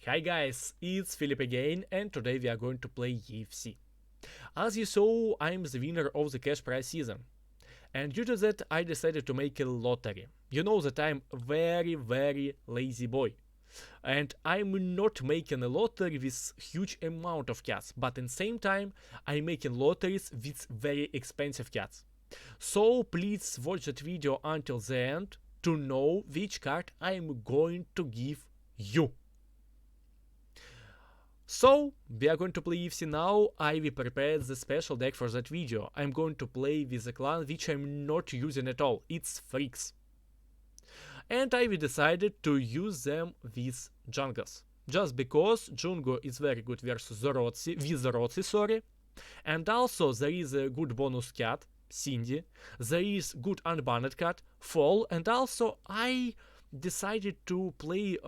Hi guys, it's Philip again, and today we are going to play EFC. As you saw, I'm the winner of the cash prize season. And due to that, I decided to make a lottery. You know that I'm very lazy boy. And I'm not making a lottery with huge amount of cats, but at the same time, I'm making lotteries with very expensive cats. So please watch that video until the end to know which card I'm going to give you. So, we are going to play EFC now. I will prepare the special deck for that video. I'm going to play with a clan which I'm not using at all. It's Freaks. And I decided to use them with Jungles. Just because Jungo is very good versus Rotsi, with Rotsi, sorry. And also there is a good bonus cat, Cindy. There is good unbanned cat, Fall. And also I decided to play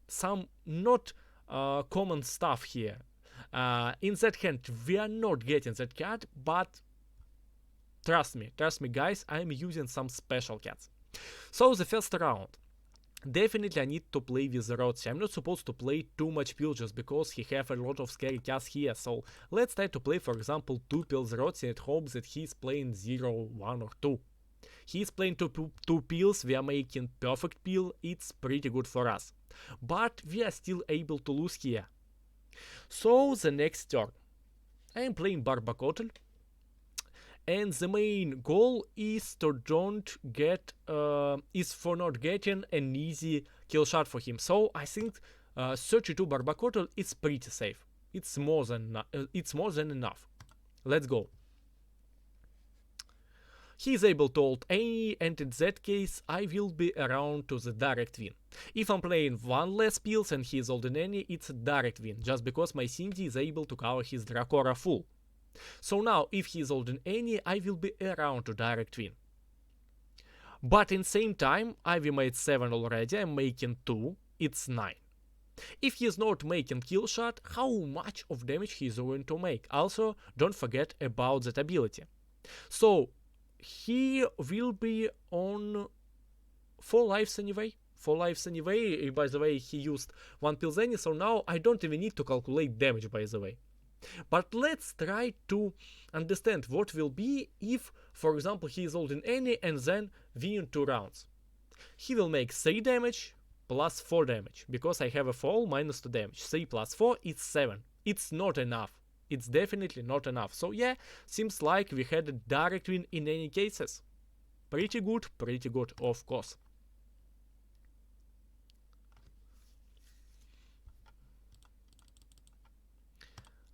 some not common stuff here. In that hand, we are not getting that cat, but trust me guys, I'm using some special cats. So the first round. Definitely I need to play with Rotsi. I'm not supposed to play too much pills just because he have a lot of scary cats here. So let's try to play, for example, 2 pills Rotsi and hope that he's playing 0, 1 or 2. He's playing two pills, we are making perfect pill, it's pretty good for us. But we are still able to lose here. So the next turn. I am playing Barbacotl. And the main goal is to don't get is for not getting an easy kill shot for him. So I think 32 Barbacotl is pretty safe. It's more than enough. Let's go. He is able to ult any, and in that case I will be around to the direct win. If I'm playing one less pills and he is holding any, it's a direct win, just because my Cindy is able to cover his Dracora full. So now, if he is holding any, I will be around to direct win. But in same time, Ivy made 7 already, I'm making 2, it's 9. If he is not making kill shot, how much of damage he is going to make? Also, don't forget about that ability. So, he will be on 4 lives anyway. 4 lives anyway. By the way, he used 1 pills any, so now I don't even need to calculate damage, by the way. But let's try to understand what will be if, for example, he is holding any and then win 2 rounds. He will make 3 damage plus 4 damage, because I have a fall minus 2 damage. 3 plus 4 is 7. It's not enough. It's definitely not enough. So yeah, seems like we had a direct win in any cases. Pretty good, of course.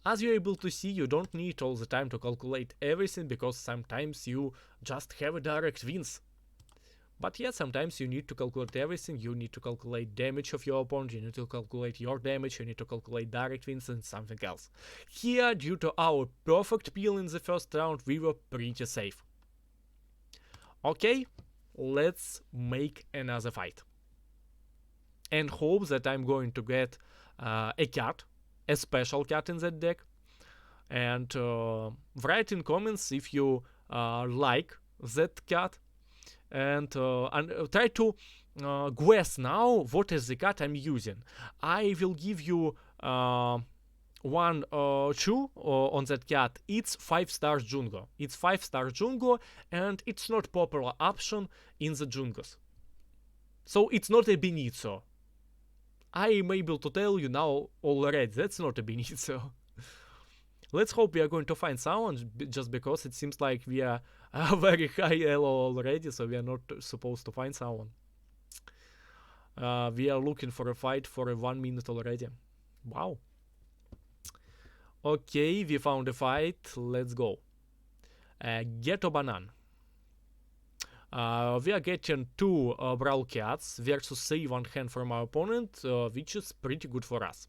As you're able to see, you don't need all the time to calculate everything, because sometimes you just have a direct wins. But yeah, sometimes you need to calculate everything. You need to calculate damage of your opponent, you need to calculate your damage, you need to calculate direct wins and something else. Here, due to our perfect peel in the first round, we were pretty safe. Okay, let's make another fight. And hope that I'm going to get a cat, a special cat in that deck. And write in comments if you like that cat. And try to guess now what is the cat I'm using. I will give you one chew on that cat. It's 5-star Jungo. It's 5-star Jungo, and it's not popular option in the Jungos. So it's not a Benito. I am able to tell you now already, that's not a Benito. Let's hope we are going to find someone, just because it seems like we are very high elo already, so we are not supposed to find someone. We are looking for a fight for 1 minute already. Wow. Okay, we found a fight. Let's go. Ghetto Banan. We are getting 2 Brawl Cats versus 3 one hand from our opponent, which is pretty good for us.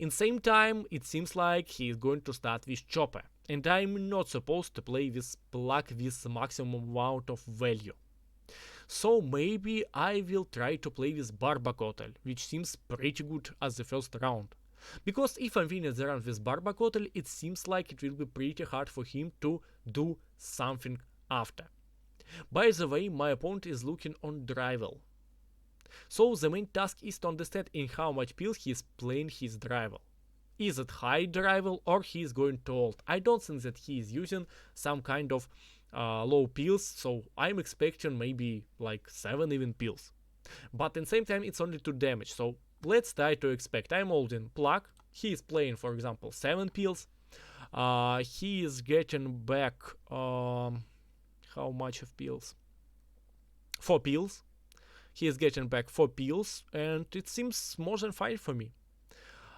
In same time, it seems like he is going to start with Chopper, and I'm not supposed to play with Plug with maximum amount of value. So maybe I will try to play with Barbacotl, which seems pretty good as the first round. Because if I'm winning the round with Barbacotl, it seems like it will be pretty hard for him to do something after. By the way, my opponent is looking on Drivel. So the main task is to understand in how much pills he is playing his driver. Is it high driver or he is going to old? I don't think that he is using some kind of low pills, so I'm expecting maybe like 7 even pills. But in the same time it's only 2 damage, so let's try to expect. I'm holding plug, he is playing for example 7 pills. He is getting back how much of pills? 4 pills. He is getting back 4 pills, and it seems more than fine for me.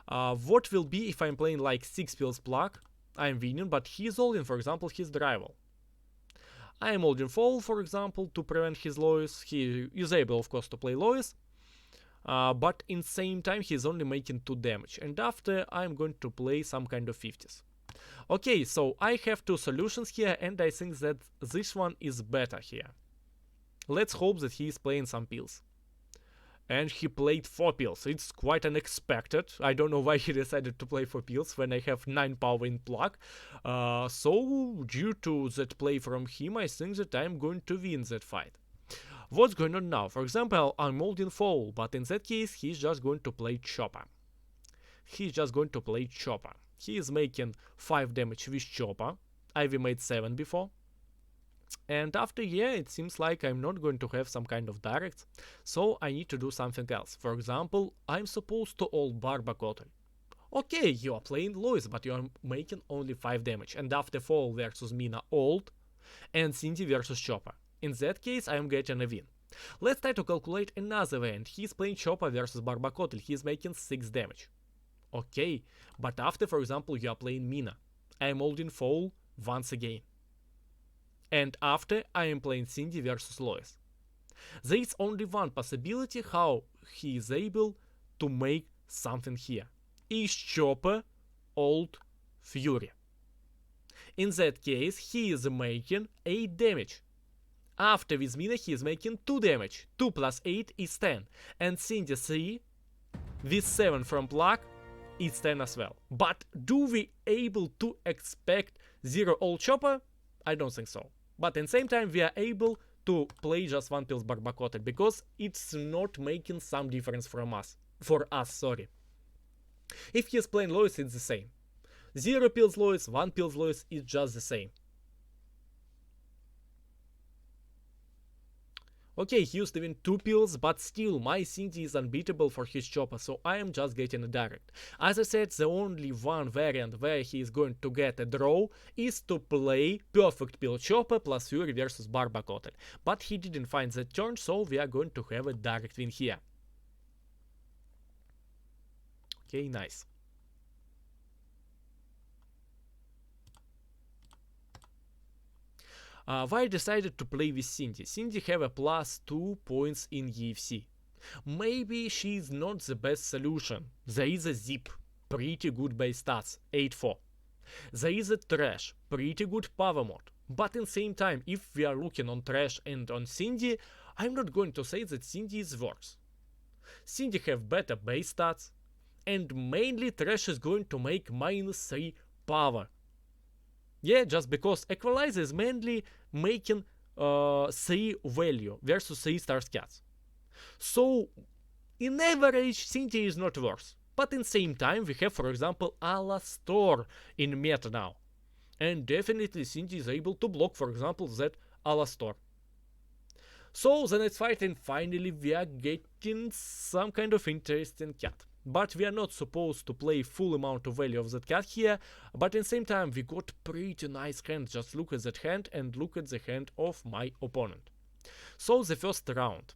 What will be if I'm playing like 6 pills plug? I'm winning, but he is holding, for example, his driver. I am holding fall, for example, to prevent his Lois. He is able, of course, to play Lois. But in same time, he's only making 2 damage. And after, I'm going to play some kind of 50s. Okay, so I have 2 solutions here, and I think that this one is better here. Let's hope that he is playing some pills. And he played 4 pills. It's quite unexpected. I don't know why he decided to play 4 pills when I have 9 power in plug. So due to that play from him, I think that I'm going to win that fight. What's going on now? For example, I'm holding fall, but in that case, he's just going to play chopper. He is making 5 damage with chopper. I've made 7 before. And after, yeah, it seems like I'm not going to have some kind of directs, so I need to do something else. For example, I'm supposed to ult Barbacotel. Okay, you are playing Lois, but you are making only 5 damage, and after fall versus Mina ult, and Cindy versus Chopper. In that case, I am getting a win. Let's try to calculate another way, and he's playing Chopper versus Barbacotel, he's making 6 damage. Okay, but after, for example, you are playing Mina, I am holding fall once again. And after, I am playing Cindy versus Lois. There is only one possibility how he is able to make something here. Is Chopper ult Fury? In that case, he is making 8 damage. After with Mina, he is making 2 damage. 2 plus 8 is 10. And Cindy 3 with 7 from plug is 10 as well. But do we able to expect 0 ult Chopper? I don't think so. But at the same time, we are able to play just 1 pills Barbacotel, because it's not making some difference for us. If he is playing Lois, it's the same. 0 pills Lois, 1 pills Lois is just the same. Okay, he used even 2 pills, but still my Cindy is unbeatable for his Chopper, so I am just getting a direct. As I said, the only one variant where he is going to get a draw is to play perfect pill Chopper plus Fury versus Barbacotel. But he didn't find that turn, so we are going to have a direct win here. Okay, nice. Why I decided to play with Cindy? Cindy have a plus 2 points in EFC. Maybe she is not the best solution. There is a Zip, pretty good base stats, 8-4. There is a Trash, pretty good power mode. But in same time, if we are looking on Trash and on Cindy, I'm not going to say that Cindy is worse. Cindy have better base stats, and mainly Trash is going to make -3 power. Yeah, just because Equalizer is mainly making 3 value versus 3 star cats. So, in average, Cindy is not worse. But in same time, we have, for example, Alastor in meta now. And definitely Cindy is able to block, for example, that Alastor. So, the next fight, and finally we are getting some kind of interesting cat. But we are not supposed to play full amount of value of that cat here, but at the same time we got pretty nice hand. Just look at that hand and look at the hand of my opponent. So the first round.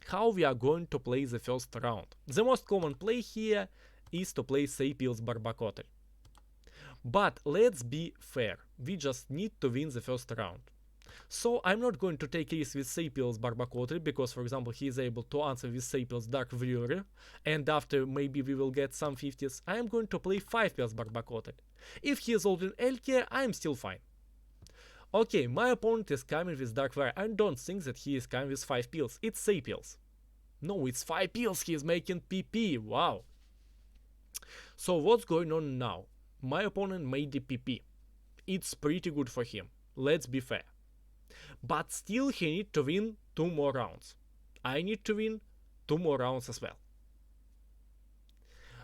How we are going to play the first round? The most common play here is to play 3 pills Barbacotel. But let's be fair, we just need to win the first round. So I'm not going to take risk with 3 pills Barbacotel, because for example he is able to answer with 3 pills Dark Fury, and after maybe we will get some 50s. I am going to play 5 pills Barbacotel. If he is holding Elke, I am still fine. Okay, my opponent is coming with Dark Fury. I don't think that he is coming with 5 pills, it's 3 pills. No, it's 5 pills, he is making PP, wow. So what's going on now? My opponent made the PP. It's pretty good for him, let's be fair. But still he needs to win 2 more rounds. I need to win 2 more rounds as well.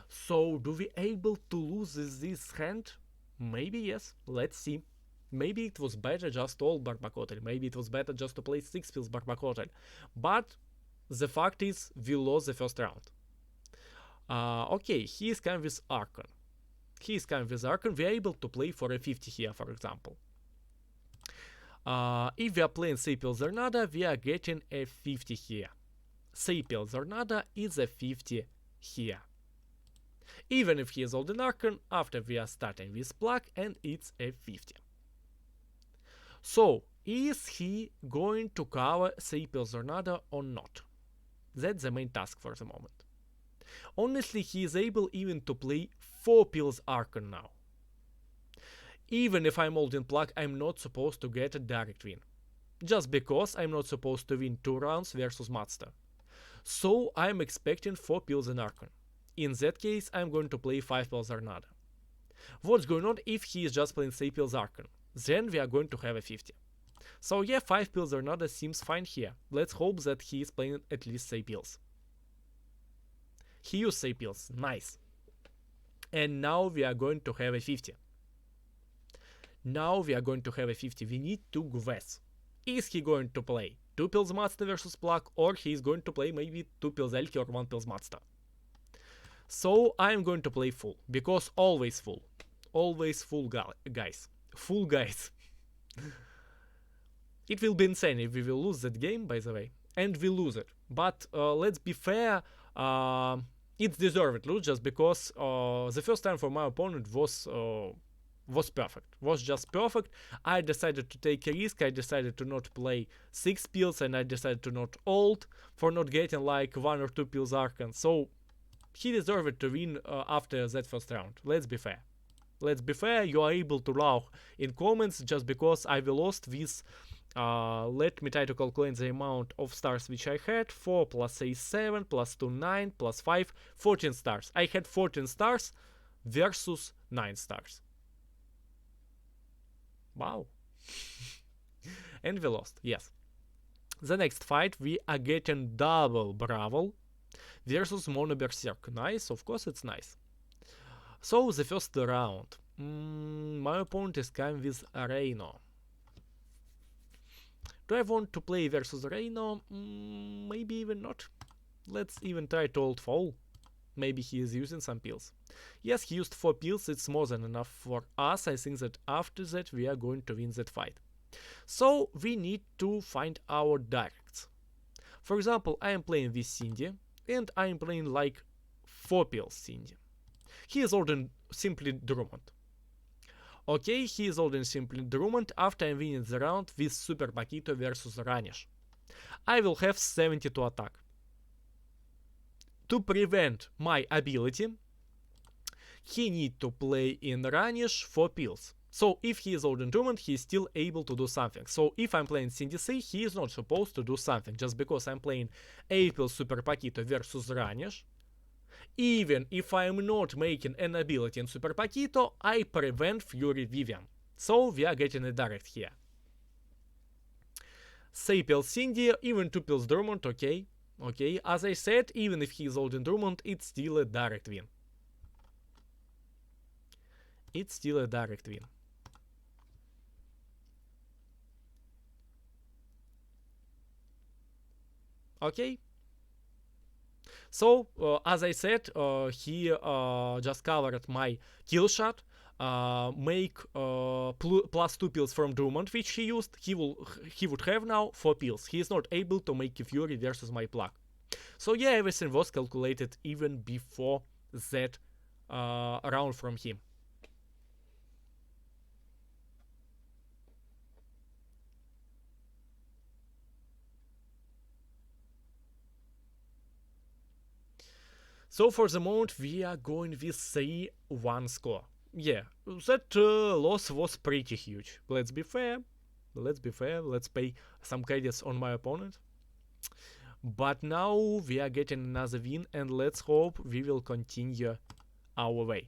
So, do we able to lose this hand? Maybe yes, let's see. Maybe it was better just all Barbacotel, maybe it was better just to play 6 pills Barbacotel. But the fact is, we lost the first round. Okay, he is coming with Archon. We are able to play for a 50 here, for example. If we are playing Sepil Zornada, we are getting a 50 here. Sepil Zornada is a 50 here. Even if he is holding Archon, after we are starting with Plug, and it's a 50. So, is he going to cover Sepil Zornada or not? That's the main task for the moment. Honestly, he is able even to play 4 pills Archon now. Even if I'm holding Plug, I'm not supposed to get a direct win. Just because I'm not supposed to win 2 rounds versus Mazda. So I'm expecting 4 pills in Archon. In that case, I'm going to play 5 pills Zornada. What's going on if he is just playing 3 pills Archon? Then we are going to have a 50. So yeah, 5 pills Zornada seems fine here. Let's hope that he is playing at least 3 pills. He used 3 pills, nice. And now we are going to have a 50. We need to guess. Is he going to play 2 pills Mazda versus Plug, or he is going to play maybe 2 pills Elki or 1 pills Mazda? So I'm going to play full, because always full. Always full, guys. Full, guys. It will be insane if we will lose that game, by the way. And we lose it. But let's be fair, it's deserved lose just because the first time for my opponent was perfect. Was just perfect. I decided to take a risk. I decided to not play 6 pills, and I decided to not ult for not getting like 1 or 2 pills Archon. So he deserved to win after that first round. Let's be fair. You are able to laugh in comments just because I lost this. Let me try to calculate the amount of stars which I had. 4 plus a 7 plus 2 9 plus 5 14 stars. I had 14 stars versus 9 stars. Wow. And we lost, yes. The next fight we are getting double Bravel versus Mono Berserk. Nice, of course it's nice. So the first round. My opponent is coming with Reino. Do I want to play versus Reino? Maybe even not. Let's even try to ult fall. Maybe he is using some pills. Yes, he used 4 pills, it's more than enough for us. I think that after that we are going to win that fight. So we need to find our directs. For example, I am playing with Cindy, and I am playing like 4 pills Cindy. He is holding simply Drummond. Okay, he is holding simply Drummond after I'm winning the round with Super Paquito versus Ranish. I will have 72 attack. To prevent my ability, he need to play in Ranish 4 pills. So if he is holding Drummond, he is still able to do something. So if I'm playing Cindy C, he is not supposed to do something. Just because I'm playing 8 pills Super Paquito versus Ranish, even if I'm not making an ability in Super Paquito, I prevent Fury Vivian. So we are getting a direct here. 3 pills Cindy, even 2 pills Drummond, okay. Okay, as I said, even if he is holding Drummond, it's still a direct win. Okay. So, as I said, he just covered my kill shot, make plus 2 pills from Drummond, which he used. He would have now 4 pills. He is not able to make a Fury versus my Plug. So yeah, everything was calculated even before that round from him. So for the moment we are going with 3-1 score. Yeah, that loss was pretty huge. Let's be fair. Let's pay some credits on my opponent. But now we are getting another win, and let's hope we will continue our way.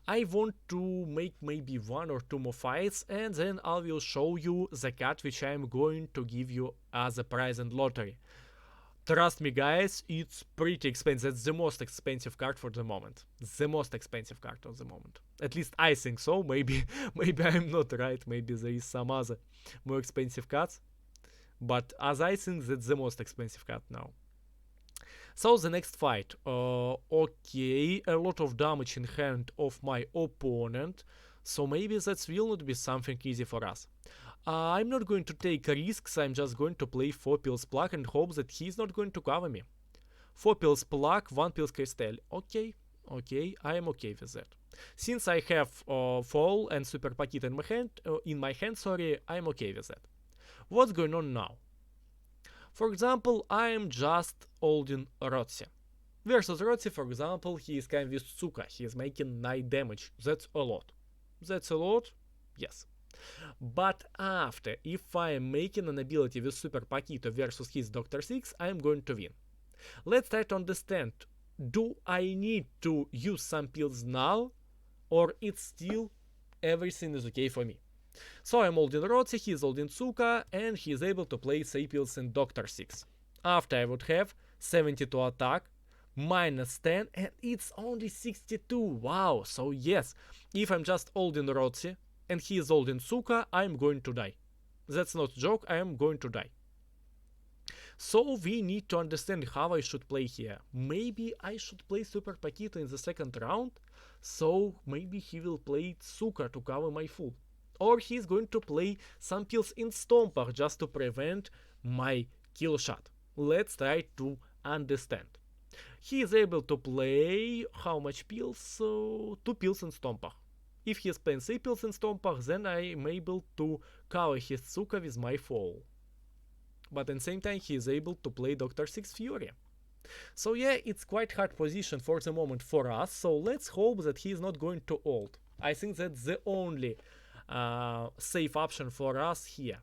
I want to make maybe 1 or 2 more fights, and then I will show you the card which I am going to give you as a prize and lottery. Trust me, guys, it's pretty expensive. It's the most expensive card for the moment. The most expensive card of the moment. At least I think so. Maybe I'm not right. Maybe there is some other more expensive cards. But as I think, that's the most expensive card now. So the next fight. Okay, a lot of damage in hand of my opponent. So maybe that will not be something easy for us. I'm not going to take risks, I'm just going to play 4 pills plug and hope that he's not going to cover me. 4 pills plug, 1 pills crystal. Okay, I am okay with that. Since I have fall and super packet in my hand, I'm okay with that. What's going on now? For example, I am just holding Rotsi. Versus Rotsi, for example, he is kind with Tsuka, he is making 9 damage. That's a lot. That's a lot? Yes. But after, if I am making an ability with Super Paquito versus his Dr. 6, I am going to win. Let's try to understand, do I need to use some pills now, or it's still everything is okay for me? So I'm holding Rotsi, he is holding Tsuka, and he is able to play 3 pills in Dr. 6. After I would have 72 attack, minus 10, and it's only 62, wow, so yes, if I'm just holding Rotsi, and he is holding Tsuka, I'm going to die. That's not a joke, I am going to die. So we need to understand how I should play here. Maybe I should play Super Paquito in the second round, so maybe he will play Tsuka to cover my full. Or he's going to play some pills in Stomper just to prevent my kill shot. Let's try to understand. He is able to play how much pills? So 2 pills in Stomper. If he is playing 3 pills in Stomper, then I am able to cover his Tsuka with my fall. But at the same time, he is able to play Dr. 6 Fury. So yeah, it's quite hard position for the moment for us, so let's hope that he is not going to ult. I think that's the only safe option for us here.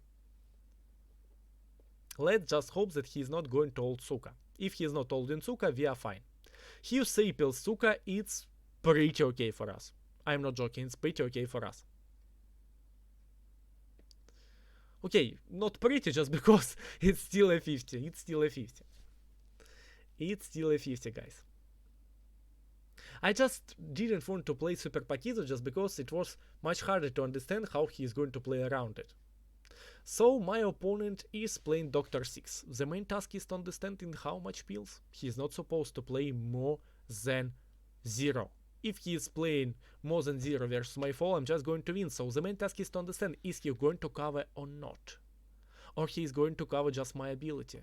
Let's just hope that he is not going to ult Tsuka. If he is not holding Tsuka, we are fine. He used 3 pills Tsuka, it's pretty okay for us. I'm not joking, it's pretty okay for us. Okay, not pretty just because it's still a 50. It's still a 50. It's still a 50, guys. I just didn't want to play Super Paquito just because it was much harder to understand how he is going to play around it. So my opponent is playing Dr. 6. The main task is to understand in how much pills. He is not supposed to play more than 0. If he is playing more than 0 versus my fall, I'm just going to win. So the main task is to understand, is he going to cover or not? Or he is going to cover just my ability?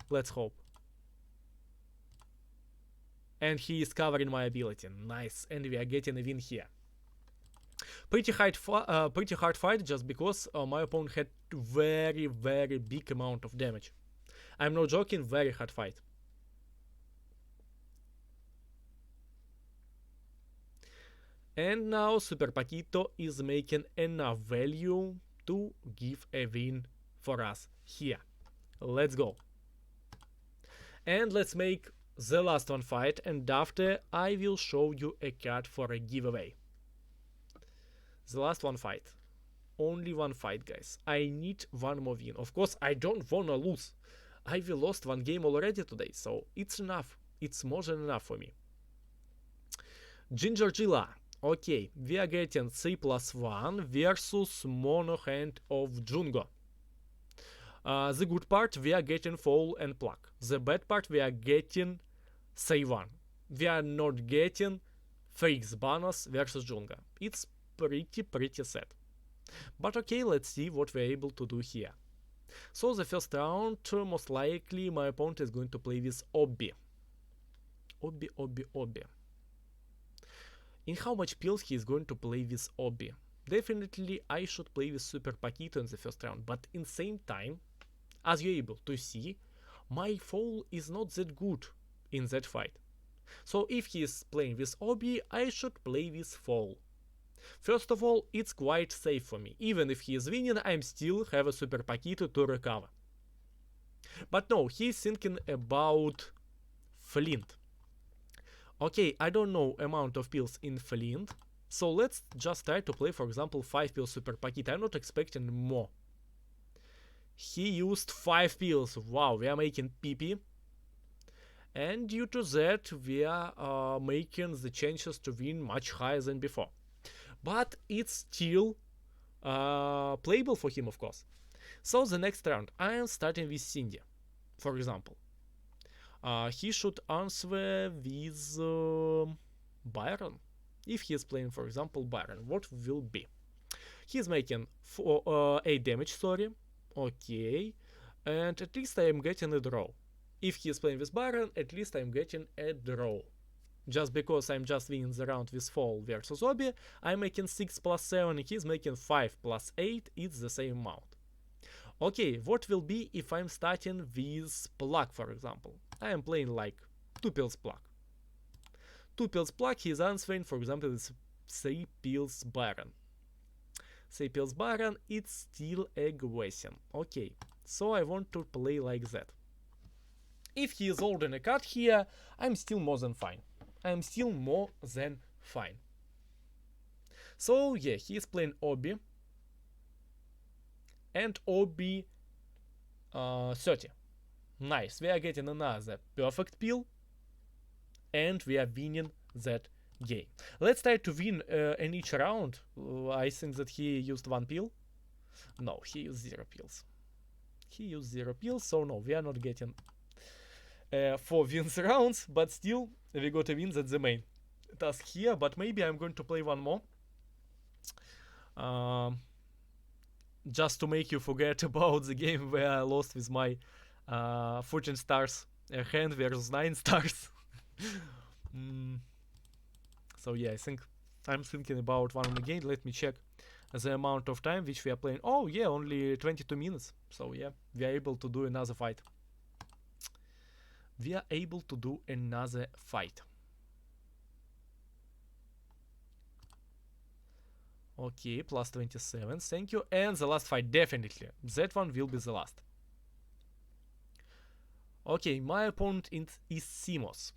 Let's hope. And he is covering my ability. Nice. And we are getting a win here. Pretty hard fight just because my opponent had very big amount of damage. I'm not joking, very hard fight. And now Super Paquito is making enough value to give a win for us here. Let's go. And let's make the last one fight, and after I will show you a card for a giveaway. The last one fight. Only one fight, guys. I need one more win. Of course, I don't wanna lose. I will lost one game already today, so it's enough. It's more than enough for me. Gingergilla. Okay, we are getting 3+1 versus Mono Hand of Jungo. The good part, we are getting Fall and Pluck. The bad part, we are getting Say 1. We are not getting Freaks bonus versus Jungo. It's pretty sad. But okay, let's see what we're able to do here. So the first round, most likely my opponent is going to play with Obby. Obby. In how much pills he is going to play with Obby? Definitely I should play with Super Paquito in the first round, but in same time, as you're able to see, my fall is not that good in that fight. So if he is playing with Obby, I should play with fall. First of all, it's quite safe for me. Even if he is winning, I still have a Super Paquito to recover. But no, he's thinking about Flint. Okay, I don't know amount of pills in Flint, so let's just try to play, for example, 5 pills Super Paquito. I'm not expecting more. He used 5 pills. Wow, we are making PP. And due to that, we are making the chances to win much higher than before. But it's still playable for him, of course. So the next round, I am starting with Cindy, for example. He should answer with Byron. If he is playing, for example, Byron, what will be? He's making 8 damage, sorry. Okay. And at least I am getting a draw. If he is playing with Byron, at least I'm getting a draw. Just because I'm just winning the round with Fall versus Obi, I'm making 6 plus 7, he's making 5 plus 8, it's the same amount. Okay, what will be if I'm starting with Pluck, for example? I am playing like 2 pills Pluck. 2 pills Pluck, he's answering, for example, with 3 pills Baron. 3 pills Baron, it's still aggressive. Okay, so I want to play like that. If he is holding a card here, I'm still more than fine. I'm still more than fine. So yeah, he is playing Obi. And Obi 30. Nice, we are getting another perfect pill. And we are winning that game. Let's try to win in each round. I think that he used 1 pill. No, he used 0 pills. He used 0 pills, so no, we are not getting 4 wins rounds, but still we got a win. That's the main task here. But maybe I'm going to play one more, just to make you forget about the game where I lost with my 14 stars hand versus 9 stars. So yeah, I think I'm thinking about one again. Let me check the amount of time which we are playing. Oh yeah, only 22 minutes. So yeah, we are able to do another fight. We are able to do another fight. Okay, plus 27, thank you. And the last fight, definitely. That one will be the last. Okay, my opponent is Simos.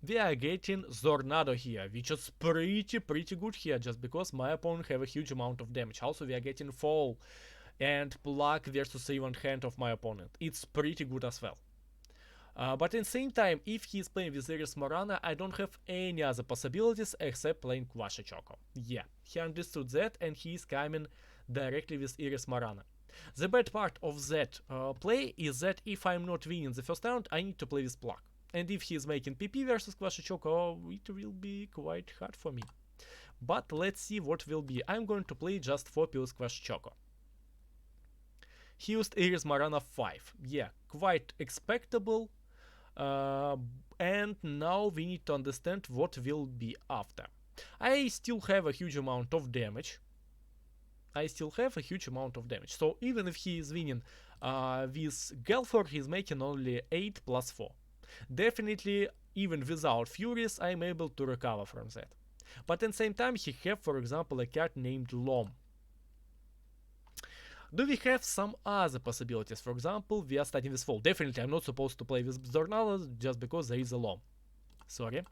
We are getting Zornado here, which is pretty good here, just because my opponent have a huge amount of damage. Also, we are getting Fall and Pluck versus even hand of my opponent. It's pretty good as well. But at the same time, if he is playing with Iris Morana, I don't have any other possibilities except playing Kwasha Choco. Yeah, he understood that and he is coming directly with Iris Morana. The bad part of that play is that if I'm not winning the first round, I need to play with Pluck. And if he is making PP versus Kwasha Choco, it will be quite hard for me. But let's see what will be. I'm going to play just 4 pills Kwasha Choco. He used Iris Morana 5. Yeah, quite expectable. And now we need to understand what will be after. I still have a huge amount of damage. So even if he is winning with Gelfor, he's making only 8 plus 4. Definitely, even without Furies, I'm able to recover from that. But at the same time, he have, for example, a card named Lom. Do we have some other possibilities? For example, we are starting with Fall. Definitely, I'm not supposed to play with Zornado just because there is a Lom. Sorry.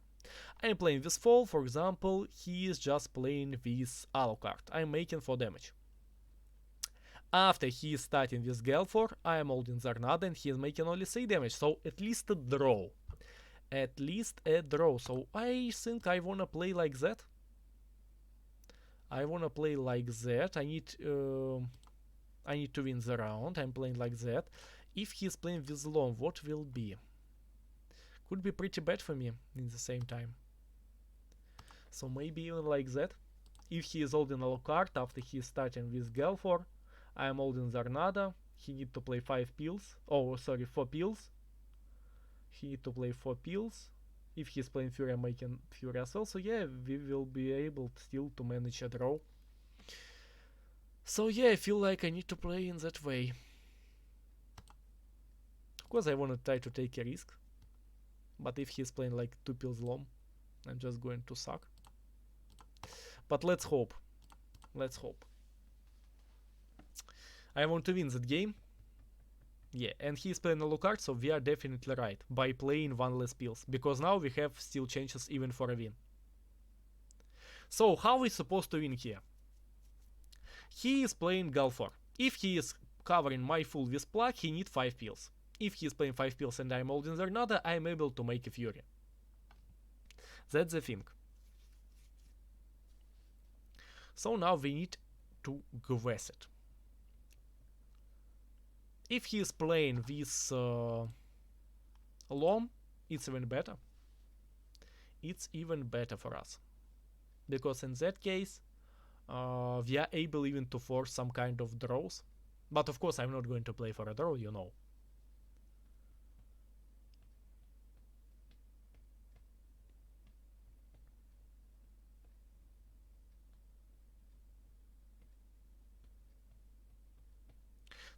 I'm playing with Fall. For example, he is just playing with Alucard. I'm making 4 damage. After he is starting with Gelfor, I am holding Zornado and he is making only 3 damage. So at least a draw. So I think I wanna play like that. I need to win the round. I'm playing like that. If he's playing with Lom, what will be? Could be pretty bad for me in the same time. So maybe even like that. If he is holding Alucard after he is starting with Gelfor, I am holding Zornado. He need to play 5 pills. Oh, sorry, 4 pills. He need to play 4 pills. If he's playing Fury, I'm making Fury as well. So yeah, we will be able still to manage a draw. So yeah, I feel like I need to play in that way. Of course, I want to try to take a risk. But if he's playing like 2 pills Lom, I'm just going to suck. But let's hope. I want to win that game. Yeah, and he's playing Alucard, so we are definitely right by playing 1 less pills. Because now we have still chances even for a win. So how is supposed to win here? He is playing Gelfor. If he is covering my full with plug, he needs 5 pills. If he's playing 5 pills and I'm holding Zornada, I'm able to make a Fury. That's the thing. So now we need to guess it. If he is playing with Lom, it's even better. It's even better for us. Because in that case, we are able even to force some kind of draws. But of course, I'm not going to play for a draw, you know.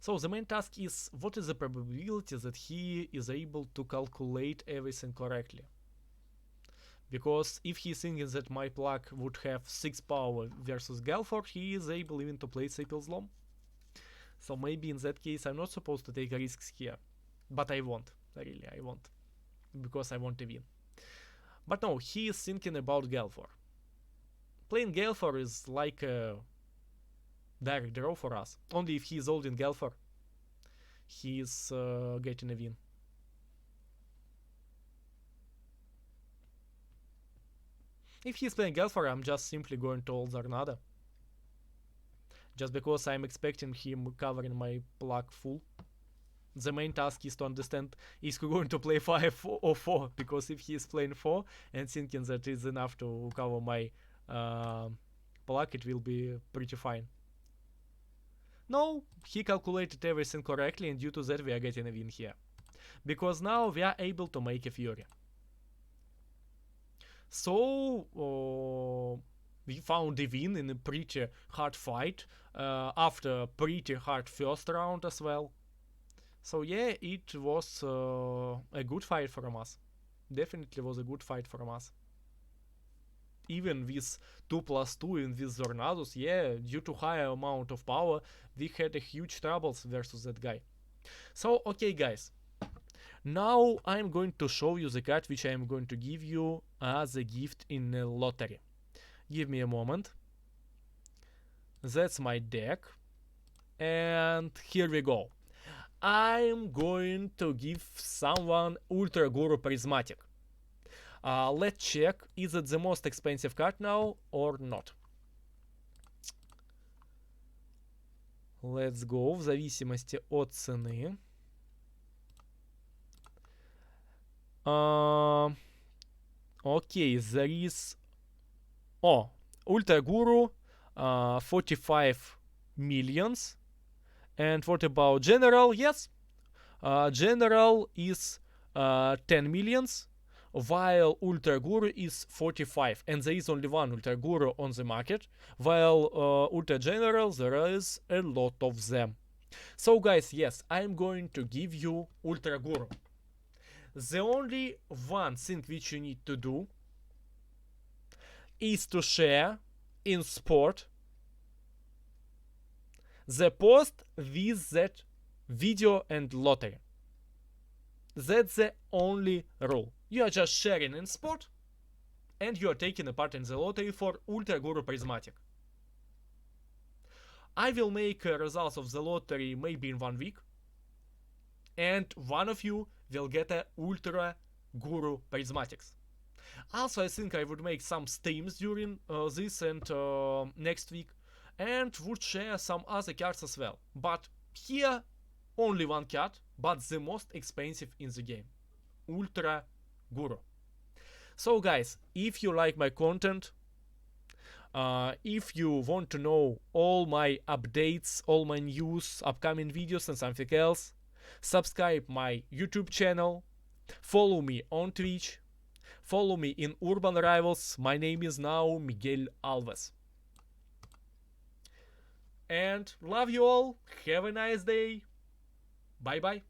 So the main task is, what is the probability that he is able to calculate everything correctly? Because if he's thinking that my plug would have 6 power versus Galford, he is able even to play Sepil's Lom. So maybe in that case I'm not supposed to take risks here. But I won't, really, I won't. Because I want to win. But no, he is thinking about Galford. Playing Galford is like a direct draw for us. Only if he is holding Galford, he is getting a win. If he's playing Galford, I'm just simply going to hold Zornada. Just because I'm expecting him covering my plug full. The main task is to understand, is he going to play 5 or 4? Because if he is playing 4 and thinking that is enough to cover my plug, it will be pretty fine. No, he calculated everything correctly, and due to that we are getting a win here. Because now we are able to make a Fury. So we found a win in a pretty hard fight, after a pretty hard first round as well. So yeah, it was a good fight from us. Definitely was a good fight from us. Even with 2+2 and with Zornados, yeah, due to higher amount of power, we had a huge troubles versus that guy. So, okay guys, now I'm going to show you the card which I'm going to give you as a gift in a lottery. Give me a moment. That's my deck. And here we go. I'm going to give someone Ultra Guru Prismatic. Let's check, is it the most expensive card now or not. Let's go, в зависимости от цены. Okay, there is... Oh, Ultra Guru, 45 millions. And what about General? Yes, General is 10 millions. While Ultra Guru is 45, and there is only one Ultra Guru on the market, while Ultra General there is a lot of them. So guys, yes, I'm going to give you Ultra Guru. The only one thing which you need to do is to share in sport the post with that video and lottery. That's the only rule. You are just sharing in sport, and you are taking a part in the lottery for Ultra Guru Prismatic. I will make results of the lottery maybe in 1 week, and one of you will get a Ultra Guru Prismatics. Also, I think I would make some streams during this and next week, and would share some other cards as well. But here, only one card, but the most expensive in the game. Ultra Guru. So guys, if you like my content, if you want to know all my updates, all my news, upcoming videos and something else, subscribe my YouTube channel, follow me on Twitch, follow me in Urban Rivals. My name is now Miguel Alves. And love you all, have a nice day, bye bye.